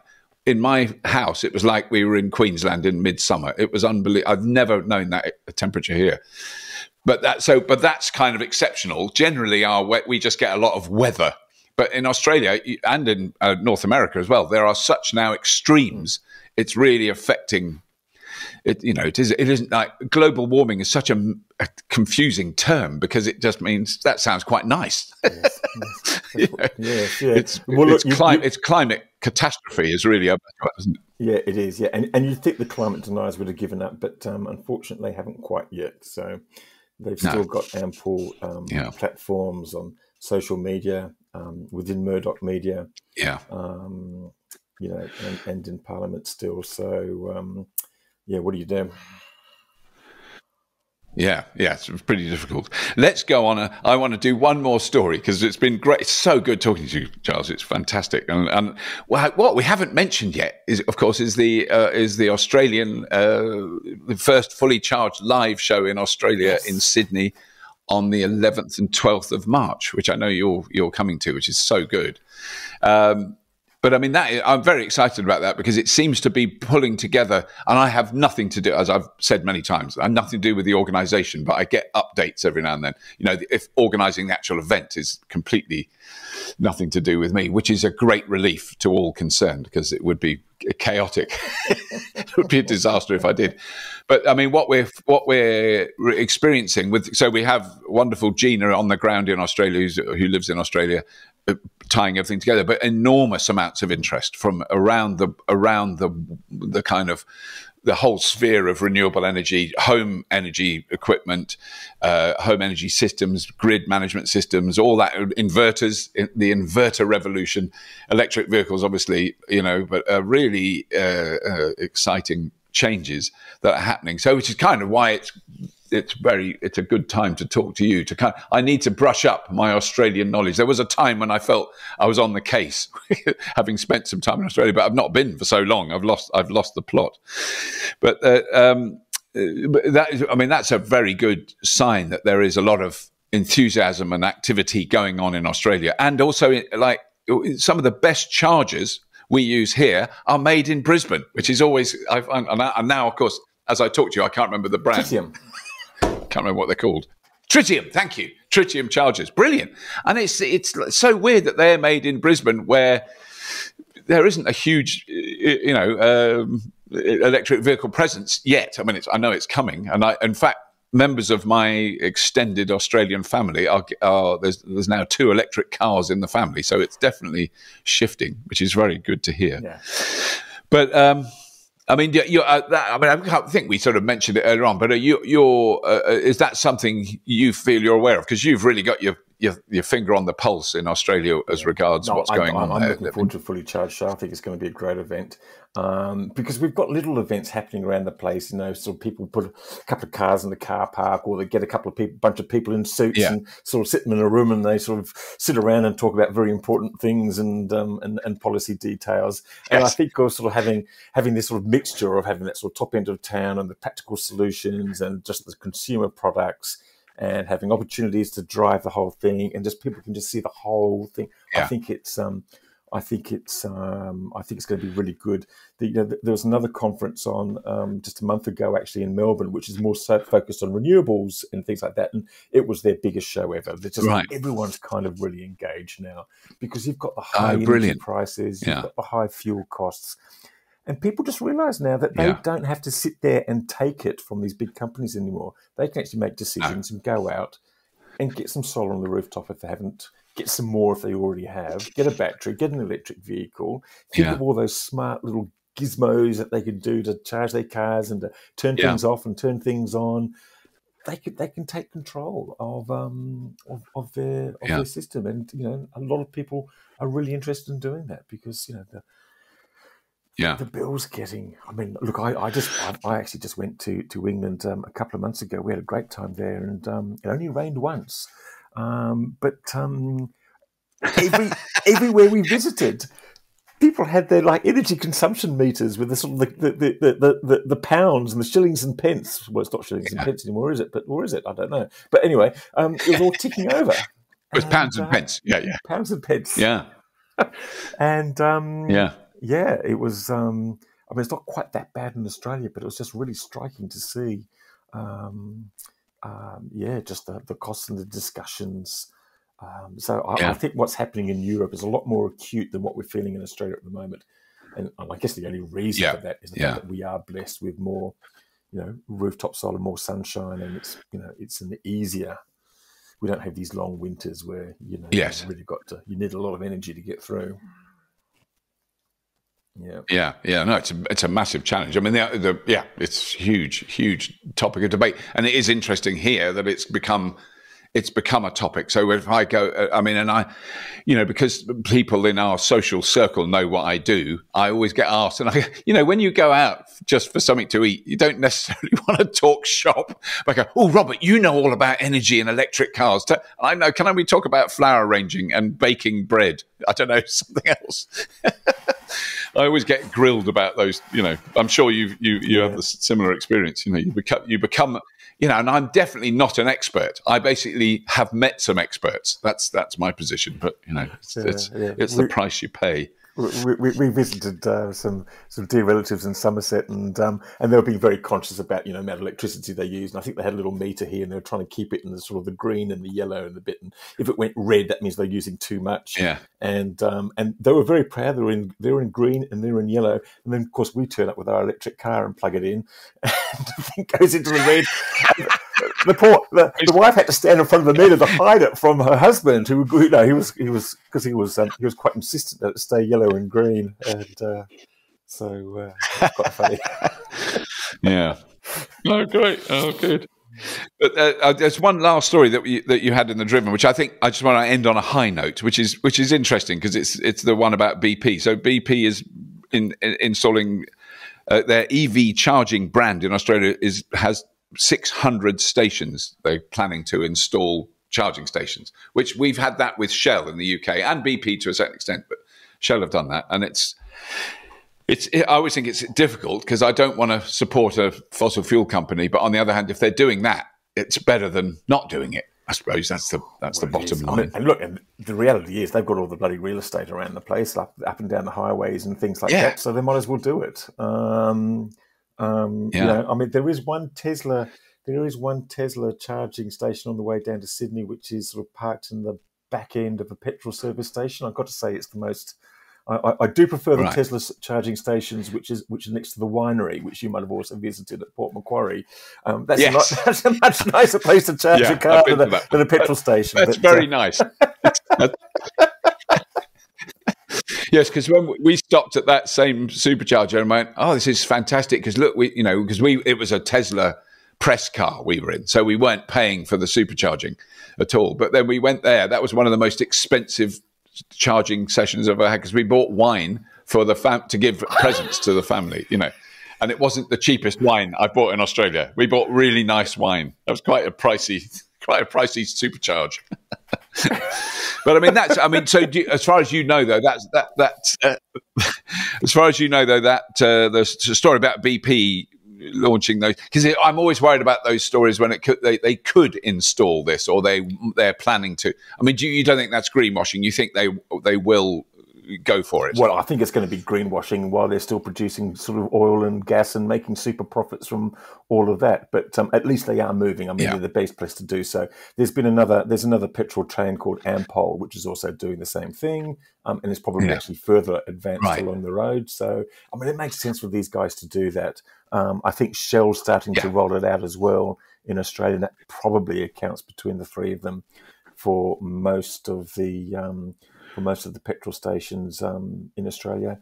In my house, it was like we were in Queensland in midsummer. It was unbelievable. I've never known that temperature here. But that's kind of exceptional. Generally, we just get a lot of weather. But in Australia and in North America as well, there are such now extremes. It's really affecting it. It isn't like global warming is such a confusing term because it just means that sounds quite nice. It's climate catastrophe is really a better, isn't it? Yeah, it is. Yeah, and you'd think the climate deniers would have given up, but unfortunately, they haven't quite yet. So they've still got ample platforms on social media, within Murdoch media, and in Parliament still. So what do you do? Yeah, it's pretty difficult. Let's go on. I want to do one more story because it's been great. It's so good talking to you, Giles. It's fantastic. And what we haven't mentioned yet is, of course, is the Australian, the first fully charged live show in Australia in Sydney on the 11th and 12th of March, which I know you're coming to, which is so good. But I mean, I'm very excited about that because it seems to be pulling together. And I have nothing to do, as I've said many times, I have nothing to do with the organisation, but I get updates every now and then. You know, if organising the actual event is completely nothing to do with me, which is a great relief to all concerned, because it would be chaotic. It would be a disaster if I did. But I mean, what we're experiencing with, so we have wonderful Gina on the ground in Australia, who lives in Australia, tying everything together, but enormous amounts of interest from around the kind of the whole sphere of renewable energy, home energy equipment, home energy systems, grid management systems, all that, inverters, the inverter revolution, electric vehicles, obviously, you know, but really exciting changes that are happening. So, which is kind of why it's a good time to talk to you. I need to brush up my Australian knowledge. There was a time when I felt I was on the case, having spent some time in Australia, but I've not been for so long. I've lost the plot. But that's a very good sign that there is a lot of enthusiasm and activity going on in Australia, and also like some of the best chargers we use here are made in Brisbane, which is always. And now, of course, as I talk to you, I can't remember the brand. Tritium. Can't remember what they're called. Tritium, thank you. Tritium chargers, brilliant. And it's so weird that they're made in Brisbane, where there isn't a huge, electric vehicle presence yet. I mean, I know it's coming, and in fact, members of my extended Australian family there's now 2 electric cars in the family, so it's definitely shifting, which is very good to hear. Yeah. But I mean, I think we sort of mentioned it earlier on, but is that something you feel you're aware of? Because you've really got your finger on the pulse in Australia as regards what's going on there. I'm looking forward to Fully Charged Show. I think it's going to be a great event because we've got little events happening around the place. You know, so people put a couple of cars in the car park, or they get a bunch of people in suits and sort of sit them in a room, and they sort of sit around and talk about very important things and policy details. And yes. I think sort of having this sort of mixture of having that sort of top end of town and the practical solutions and just the consumer products, and having opportunities to drive the whole thing, and just people can just see the whole thing. Yeah. I think it's going to be really good. There was another conference on just a month ago, actually, in Melbourne, which is more so focused on renewables and things like that. And it was their biggest show ever. Everyone's kind of really engaged now, because you've got the high energy prices, you've got the high fuel costs. And people just realise now that they don't have to sit there and take it from these big companies anymore. They can actually make decisions and go out and get some solar on the rooftop if they haven't, get some more if they already have, get a battery, get an electric vehicle, think of all those smart little gizmos that they could do to charge their cars and to turn things off and turn things on. They can take control of their system. And, you know, a lot of people are really interested in doing that because, you know, the bill's getting. I mean, look, I actually just went to England a couple of months ago. We had a great time there, and it only rained once. But everywhere we visited, people had their like energy consumption meters with the sort of the pounds and the shillings and pence. Well, it's not shillings and pence anymore, is it? Or is it? I don't know. But anyway, it was all ticking over. It was pounds and pence. Yeah. Pounds and pence. Yeah. And yeah, it was. I mean, it's not quite that bad in Australia, but it was just really striking to see. Just the costs and the discussions. I think what's happening in Europe is a lot more acute than what we're feeling in Australia at the moment. And I guess the only reason for that is the fact that we are blessed with more, you know, rooftop solar, more sunshine, and it's an easier. We don't have these long winters where you've really you need a lot of energy to get through. Yeah. No, it's a massive challenge. I mean, it's huge topic of debate, and it is interesting here that it's become a topic. So if I go, I mean, and I, you know, because people in our social circle know what I do, I always get asked, and when you go out just for something to eat, you don't necessarily want to talk shop. I go, oh, Robert, you know all about energy and electric cars. I know. Can we talk about flour arranging and baking bread? I don't know, something else. I always get grilled about those. You know, I'm sure you have the similar experience. You know, you become. You know, and I'm definitely not an expert. I basically have met some experts. That's my position. But you know, it's the price you pay. We visited some dear relatives in Somerset, and they were being very conscious about the amount of electricity they use. And I think they had a little meter here, and they were trying to keep it in the sort of the green and the yellow and the bit. And if it went red, that means they're using too much. Yeah. And they were very proud. They were in green and they were in yellow. And then of course we turn up with our electric car and plug it in, and the thing goes into the red. The wife had to stand in front of the meter to hide it from her husband, who he was quite insistent that it stay yellow and green, and so it's quite funny. Yeah. Oh, great. Oh, good. But there's one last story that you had in the Driven, which I think I just want to end on a high note, which is interesting because it's the one about BP. So BP is installing their EV charging brand in Australia has 600 stations they're planning to install charging stations, which we've had that with Shell in the UK and BP to a certain extent, but Shell have done that. And I always think it's difficult because I don't want to support a fossil fuel company, but on the other hand, if they're doing that, it's better than not doing it. I suppose that's the bottom line. I mean, and look, and the reality is they've got all the bloody real estate around the place, up and down the highways and things like that. So they might as well do it. I mean, there is one Tesla charging station on the way down to Sydney, which is sort of parked in the back end of a petrol service station. I've got to say, it's the most. I do prefer the Tesla charging stations, which is next to the winery, which you might have also visited at Port Macquarie. That's a much nicer place to charge your car than a petrol station. That's very nice. Yes, because when we stopped at that same supercharger and went, "Oh, this is fantastic!" Because look, it was a Tesla press car we were in, so we weren't paying for the supercharging at all. But then we went there. That was one of the most expensive charging sessions I've ever had because we bought wine for the to give presents to the family, and it wasn't the cheapest wine I bought in Australia. We bought really nice wine. That was quite a pricey supercharge. But as far as you know, though, the story about BP launching those, because I'm always worried about those stories when they could install this or they're planning to. I mean, you don't think that's greenwashing? You think they will go for it? Well, I think it's going to be greenwashing while they're still producing sort of oil and gas and making super profits from all of that. But at least they are moving. I mean, they're the best place to do so. There's another petrol train called Ampol, which is also doing the same thing, and it's probably actually further advanced along the road. So, I mean, it makes sense for these guys to do that. I think Shell's starting to roll it out as well in Australia, and that probably accounts between the three of them for most of the petrol stations in Australia.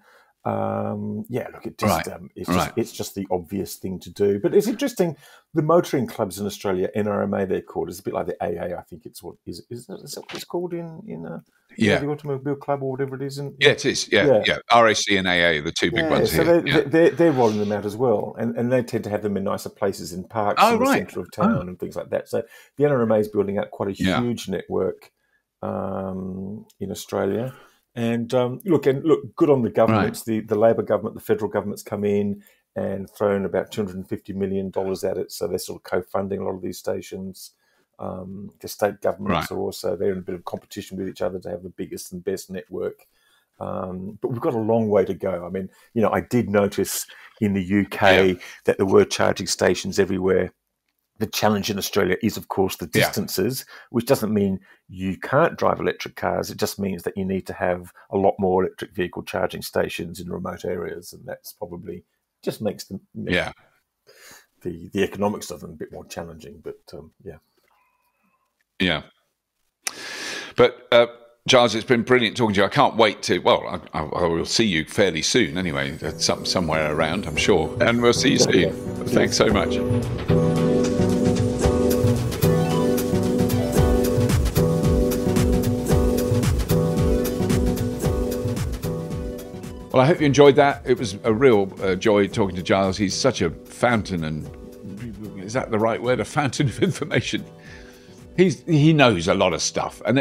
Look, it's just the obvious thing to do. But it's interesting. The motoring clubs in Australia, NRMA, they're called. It's a bit like the AA. I think it's what is that what it's called in the Automobile Club or whatever it is. It is. Yeah. RAC and AA, the two big ones so here. They're rolling them out as well, and they tend to have them in nicer places, in parks in the centre of town and things like that. So the NRMA is building out quite a huge network in Australia. And look, good on the governments. The Labor government, the federal government's come in and thrown about $250 million at it. So they're sort of co-funding a lot of these stations. The state governments are also, they're in a bit of competition with each other to have the biggest and best network. But we've got a long way to go. I mean, I did notice in the UK that there were charging stations everywhere. The challenge in Australia is, of course, the distances, which doesn't mean you can't drive electric cars. It just means that you need to have a lot more electric vehicle charging stations in remote areas, and that's probably just makes them the economics of them a bit more challenging. But But Giles, it's been brilliant talking to you. I can't wait to. Well, I will see you fairly soon. Anyway, somewhere around, I'm sure, and we'll see you soon. Thanks so much. Well, I hope you enjoyed that. It was a real joy talking to Giles. He's such a fountain, and is that the right word? A fountain of information. He knows a lot of stuff, and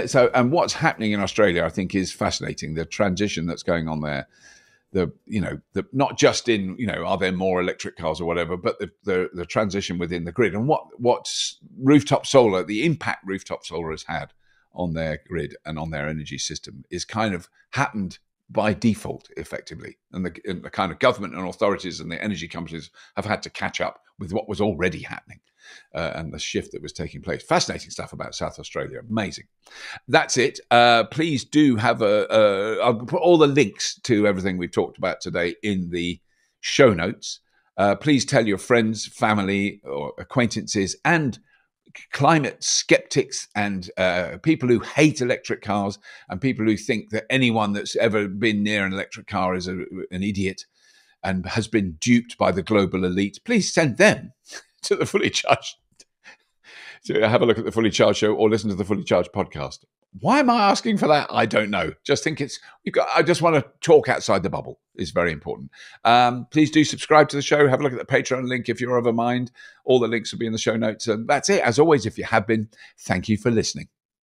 what's happening in Australia, I think, is fascinating. The transition that's going on there, not just in are there more electric cars or whatever, but the transition within the grid, and what rooftop solar, the impact rooftop solar has had on their grid and on their energy system, is kind of happened by default, effectively. And the kind of government and authorities and the energy companies have had to catch up with what was already happening and the shift that was taking place. Fascinating stuff about South Australia. Amazing. That's it. Please do have I'll put all the links to everything we've talked about today in the show notes. Please tell your friends, family, or acquaintances, and climate skeptics and people who hate electric cars and people who think that anyone that's ever been near an electric car is an idiot and has been duped by the global elite. Please send them to the Fully Charged. So have a look at the Fully Charged show or listen to the Fully Charged podcast. Why am I asking for that? I don't know. Just think I just want to talk outside the bubble. It's very important. Please do subscribe to the show. Have a look at the Patreon link if you're of a mind. All the links will be in the show notes. And that's it. As always, if you have been, thank you for listening.